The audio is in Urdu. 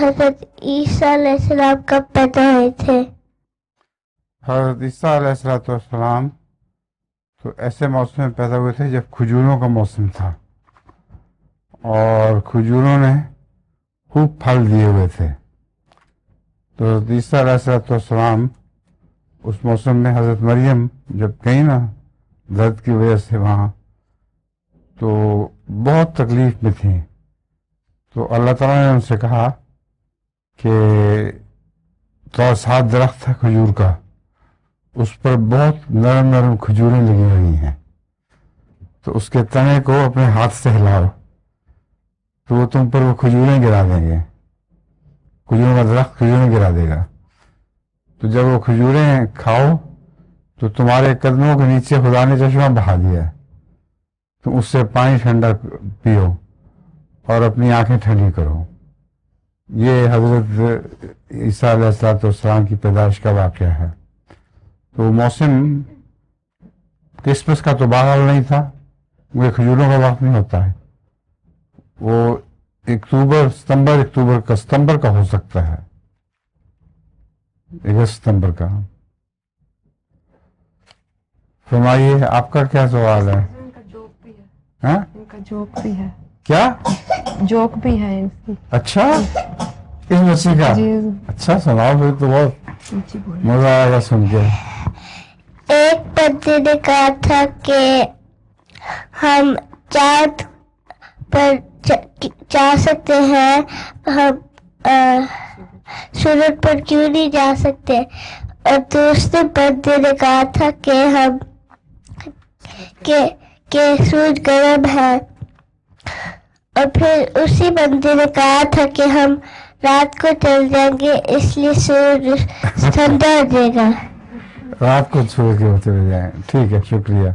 حضرت عیسیٰ علیہ السلام کب پیدا ہوئے تھے؟ حضرت عیسیٰ علیہ السلام تو ایسے موسم میں پیدا ہوئے تھے جب کھجوروں کا موسم تھا، اور کھجوروں نے خوب پھل دیے ہوئے تھے. تو حضرت عیسیٰ علیہ السلام اس موسم میں حضرت مریم جب گئی نا درد کی وجہ سے وہاں، تو بہت تکلیف میں تھیں. تو اللہ تعالیٰ نے ان سے کہا کہ تو 7 درخت ہے کھجور کا، اس پر بہت نرم نرم کھجوریں لگی ہوئی ہیں، تو اس کے تنے کو اپنے ہاتھ سے ہلاؤ تو وہ تم پر وہ کھجوریں گرا دیں گے. کھجوروں کا درخت کھجوریں گرا دے گا. تو جب وہ کھجوریں کھاؤ تو تمہارے قدموں کے نیچے خدا نے چشمہ بہا دیا ہے، تم اس سے پانی ٹھنڈا پیو اور اپنی آنکھیں ٹھنڈی کرو. یہ حضرت عیسیٰ علیہ السلام کی پیدائش کا واقعہ ہے. تو موسم کرسمس کا تو بہرحال نہیں تھا، وہ کھجوروں کا وقت نہیں ہوتا ہے. وہ ستمبر کا ہو سکتا ہے، اگست ستمبر کا. فرمائیے آپ کا کیا سوال ہے؟ ان کا جوک بھی ہے. ہاں ان کا جوک بھی ہے. کیا جوک بھی ہے ان کی. اچھا اس مسیح کا؟ جی اچھا سناؤ پھر تو بہت جی بولے. مزہ آئے گا سن کے. ایک بندے نے کہا تھا کہ ہم چاند پر جا سکتے ہیں، ہم سورج پر کیوں نہیں جا سکتے؟ اور دوسرے بندے نے کہا تھا کہ سورج گرم ہے. اور پھر اسی بندے نے کہا تھا کہ ہم رات کو چل جائیں گے اس لیے سورج ٹھنڈا دے گا. رات کو چھوڑ کے ہوتے ہوئے جائیں. ٹھیک ہے، شکریہ.